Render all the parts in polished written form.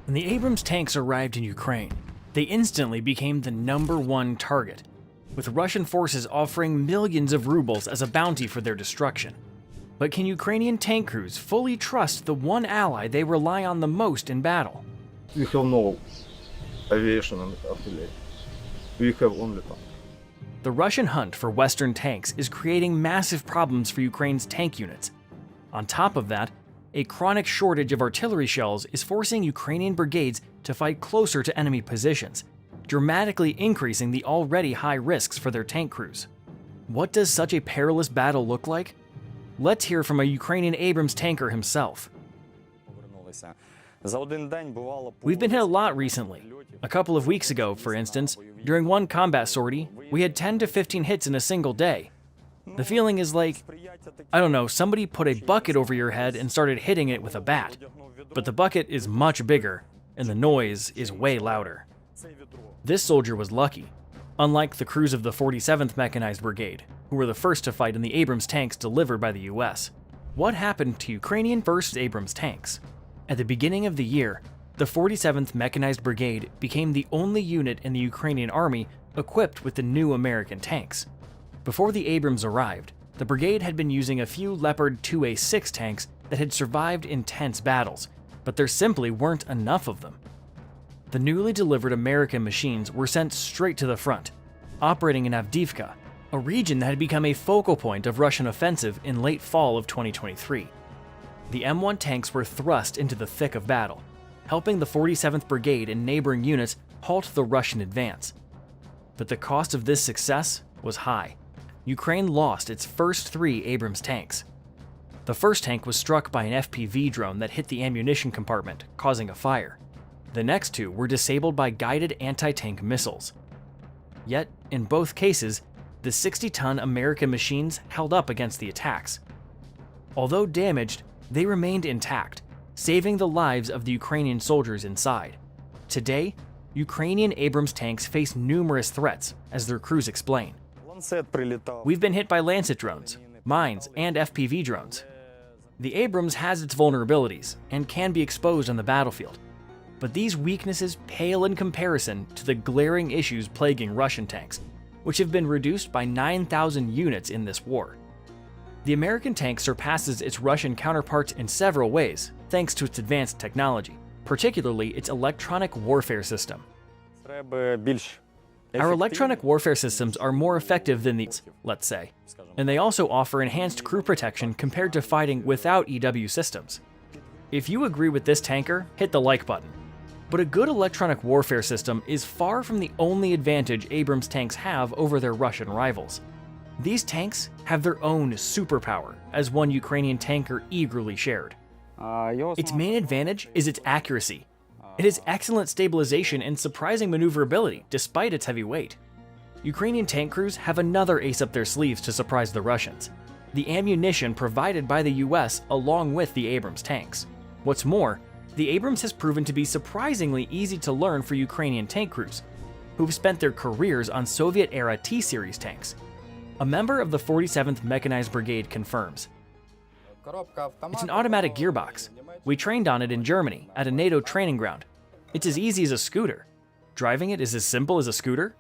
When the Abrams tanks arrived in Ukraine, they instantly became the #1 target, with Russian forces offering millions of rubles as a bounty for their destruction. But can Ukrainian tank crews fully trust the one ally they rely on the most in battle? We have no aviation and artillery. We have only tanks. The Russian hunt for Western tanks is creating massive problems for Ukraine's tank units. On top of that, a chronic shortage of artillery shells is forcing Ukrainian brigades to fight closer to enemy positions, dramatically increasing the already high risks for their tank crews. What does such a perilous battle look like? Let's hear from a Ukrainian Abrams tanker himself. We've been hit a lot recently. A couple of weeks ago, for instance, during one combat sortie, we had 10 to 15 hits in a single day. The feeling is like, I don't know, somebody put a bucket over your head and started hitting it with a bat. But the bucket is much bigger, and the noise is way louder. This soldier was lucky, unlike the crews of the 47th Mechanized Brigade, who were the first to fight in the Abrams tanks delivered by the US. What happened to Ukrainian 1st Abrams tanks? At the beginning of the year, the 47th Mechanized Brigade became the only unit in the Ukrainian army equipped with the new American tanks. Before the Abrams arrived, the brigade had been using a few Leopard 2A6 tanks that had survived intense battles, but there simply weren't enough of them. The newly delivered American machines were sent straight to the front, operating in Avdiivka, a region that had become a focal point of Russian offensive in late fall of 2023. The M1 tanks were thrust into the thick of battle, helping the 47th Brigade and neighboring units halt the Russian advance. But the cost of this success was high. Ukraine lost its first 3 Abrams tanks. The first tank was struck by an FPV drone that hit the ammunition compartment, causing a fire. The next 2 were disabled by guided anti-tank missiles. Yet, in both cases, the 60-ton American machines held up against the attacks. Although damaged, they remained intact, saving the lives of the Ukrainian soldiers inside. Today, Ukrainian Abrams tanks face numerous threats, as their crews explain. We've been hit by Lancet drones, mines, and FPV drones. The Abrams has its vulnerabilities and can be exposed on the battlefield, but these weaknesses pale in comparison to the glaring issues plaguing Russian tanks, which have been reduced by 9,000 units in this war. The American tank surpasses its Russian counterparts in several ways, thanks to its advanced technology, particularly its electronic warfare system. Our electronic warfare systems are more effective than these, let's say, and they also offer enhanced crew protection compared to fighting without EW systems. If you agree with this tanker, hit the like button. But a good electronic warfare system is far from the only advantage Abrams tanks have over their Russian rivals. These tanks have their own superpower, as one Ukrainian tanker eagerly shared. Its main advantage is its accuracy. It has excellent stabilization and surprising maneuverability despite its heavy weight. Ukrainian tank crews have another ace up their sleeves to surprise the Russians: the ammunition provided by the US along with the Abrams tanks. What's more, the Abrams has proven to be surprisingly easy to learn for Ukrainian tank crews, who've spent their careers on Soviet-era T-series tanks. A member of the 47th Mechanized Brigade confirms. It's an automatic gearbox. We trained on it in Germany, at a NATO training ground. It's as easy as a scooter. Driving it is as simple as a scooter?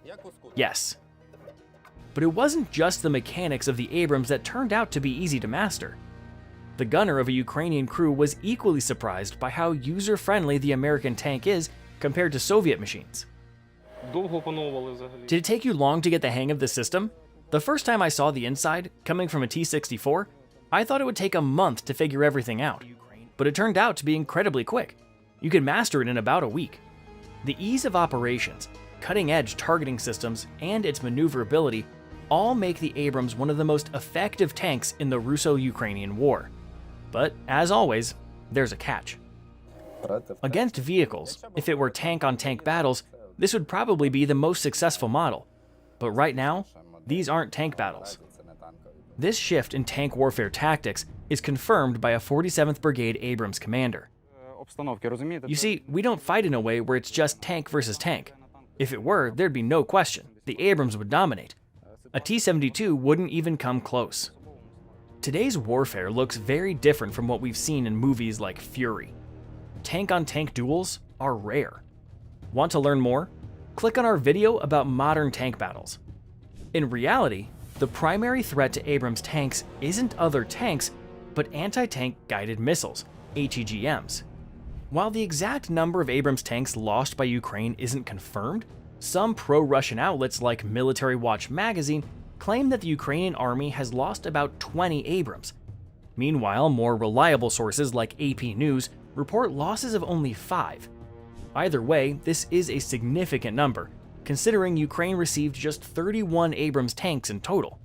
Yes. But it wasn't just the mechanics of the Abrams that turned out to be easy to master. The gunner of a Ukrainian crew was equally surprised by how user-friendly the American tank is compared to Soviet machines. Did it take you long to get the hang of the system? The first time I saw the inside, coming from a T-64, I thought it would take a month to figure everything out. But it turned out to be incredibly quick. You could master it in about a week. The ease of operations, cutting-edge targeting systems, and its maneuverability all make the Abrams one of the most effective tanks in the Russo-Ukrainian war. But, as always, there's a catch. Against vehicles, if it were tank-on-tank battles, this would probably be the most successful model. But right now, these aren't tank battles. This shift in tank warfare tactics is confirmed by a 47th Brigade Abrams commander. You see, we don't fight in a way where it's just tank versus tank. If it were, there'd be no question. The Abrams would dominate. A T-72 wouldn't even come close. Today's warfare looks very different from what we've seen in movies like Fury. Tank-on-tank duels are rare. Want to learn more? Click on our video about modern tank battles. In reality, the primary threat to Abrams tanks isn't other tanks, but anti-tank guided missiles, ATGMs. While the exact number of Abrams tanks lost by Ukraine isn't confirmed, some pro-Russian outlets like Military Watch magazine claim that the Ukrainian army has lost about 20 Abrams. Meanwhile, more reliable sources like AP News report losses of only 5. Either way, this is a significant number, considering Ukraine received just 31 Abrams tanks in total.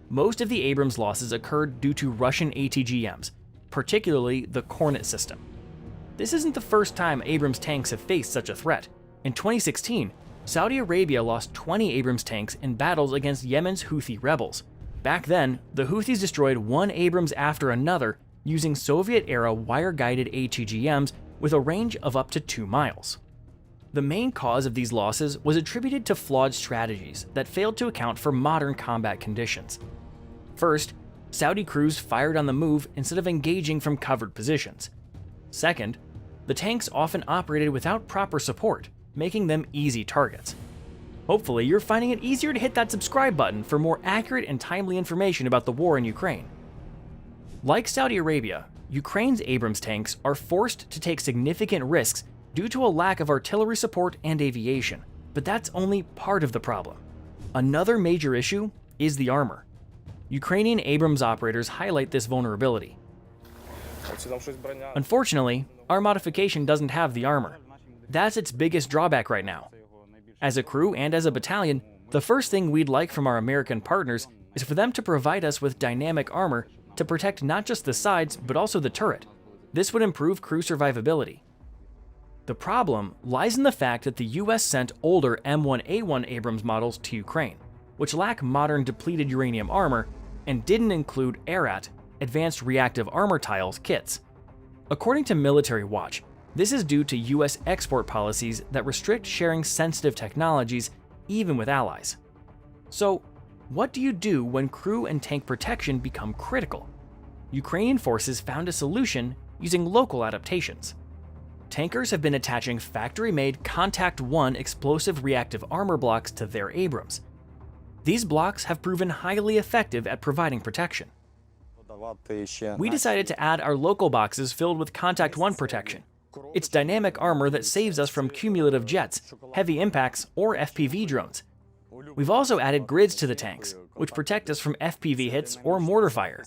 Most of the Abrams losses occurred due to Russian ATGMs, particularly the Kornet system. This isn't the first time Abrams tanks have faced such a threat. In 2016, Saudi Arabia lost 20 Abrams tanks in battles against Yemen's Houthi rebels. Back then, the Houthis destroyed one Abrams after another using Soviet-era wire-guided ATGMs with a range of up to 2 miles. The main cause of these losses was attributed to flawed strategies that failed to account for modern combat conditions. First, Saudi crews fired on the move instead of engaging from covered positions. Second, the tanks often operated without proper support, making them easy targets. Hopefully, you're finding it easier to hit that subscribe button for more accurate and timely information about the war in Ukraine. Like Saudi Arabia, Ukraine's Abrams tanks are forced to take significant risks due to a lack of artillery support and aviation, but that's only part of the problem. Another major issue is the armor. Ukrainian Abrams operators highlight this vulnerability. Unfortunately, our modification doesn't have the armor. That's its biggest drawback right now. As a crew and as a battalion, the first thing we'd like from our American partners is for them to provide us with dynamic armor to protect not just the sides, but also the turret. This would improve crew survivability. The problem lies in the fact that the US sent older M1 Abrams models to Ukraine, which lack modern depleted uranium armor and didn't include ARAT, Advanced Reactive Armor Tiles, kits. According to Military Watch, this is due to US export policies that restrict sharing sensitive technologies even with allies. So, what do you do when crew and tank protection become critical? Ukrainian forces found a solution using local adaptations. Tankers have been attaching factory-made Contact 1 explosive reactive armor blocks to their Abrams. These blocks have proven highly effective at providing protection. We decided to add our local boxes filled with Contact 1 protection. It's dynamic armor that saves us from cumulative jets, heavy impacts, or FPV drones. We've also added grids to the tanks, which protect us from FPV hits or mortar fire.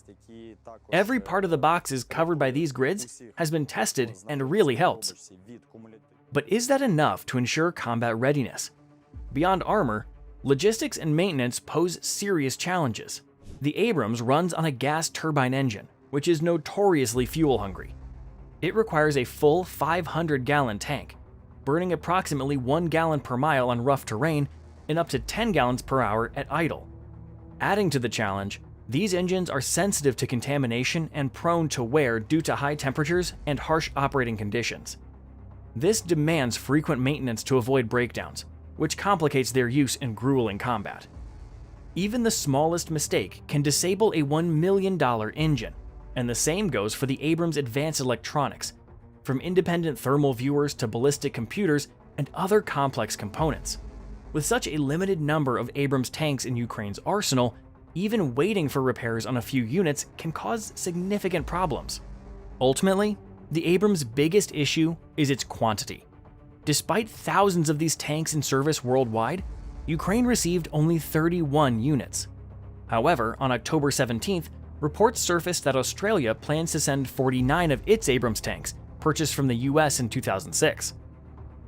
Every part of the boxes covered by these grids has been tested and really helps. But is that enough to ensure combat readiness? Beyond armor, logistics and maintenance pose serious challenges. The Abrams runs on a gas turbine engine, which is notoriously fuel-hungry. It requires a full 500-gallon tank, burning approximately 1 gallon per mile on rough terrain and up to 10 gallons per hour at idle. Adding to the challenge, these engines are sensitive to contamination and prone to wear due to high temperatures and harsh operating conditions. This demands frequent maintenance to avoid breakdowns, which complicates their use in grueling combat. Even the smallest mistake can disable a $1 million engine, and the same goes for the Abrams' advanced electronics, from independent thermal viewers to ballistic computers and other complex components. With such a limited number of Abrams tanks in Ukraine's arsenal, even waiting for repairs on a few units can cause significant problems. Ultimately, the Abrams' biggest issue is its quantity. Despite thousands of these tanks in service worldwide, Ukraine received only 31 units. However, on October 17th, reports surfaced that Australia plans to send 49 of its Abrams tanks, purchased from the US in 2006.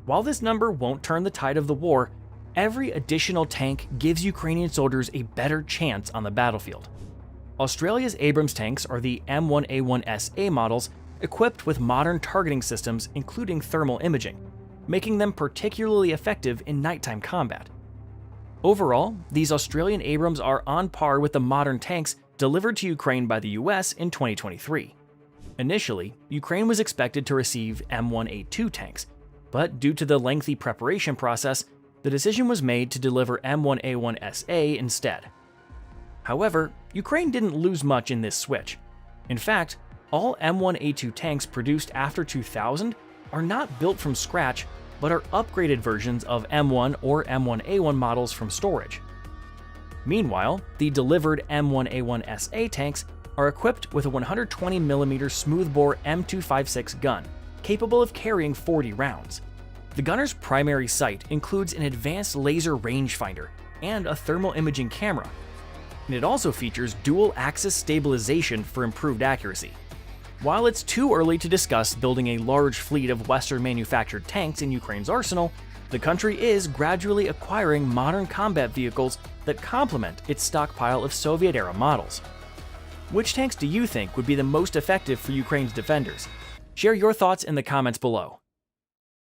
While this number won't turn the tide of the war, every additional tank gives Ukrainian soldiers a better chance on the battlefield. Australia's Abrams tanks are the M1 A1SA models equipped with modern targeting systems including thermal imaging, making them particularly effective in nighttime combat. Overall, these Australian Abrams are on par with the modern tanks delivered to Ukraine by the US in 2023. Initially, Ukraine was expected to receive M1A2 tanks, but due to the lengthy preparation process, the decision was made to deliver M1A1SA instead. However, Ukraine didn't lose much in this switch. In fact, all M1A2 tanks produced after 2000 are not built from scratch, but are upgraded versions of M1 or M1A1 models from storage. Meanwhile, the delivered M1A1 SA tanks are equipped with a 120mm smoothbore M256 gun, capable of carrying 40 rounds. The gunner's primary sight includes an advanced laser rangefinder and a thermal imaging camera, and it also features dual-axis stabilization for improved accuracy. While it's too early to discuss building a large fleet of Western-manufactured tanks in Ukraine's arsenal, the country is gradually acquiring modern combat vehicles that complement its stockpile of Soviet-era models. Which tanks do you think would be the most effective for Ukraine's defenders? Share your thoughts in the comments below.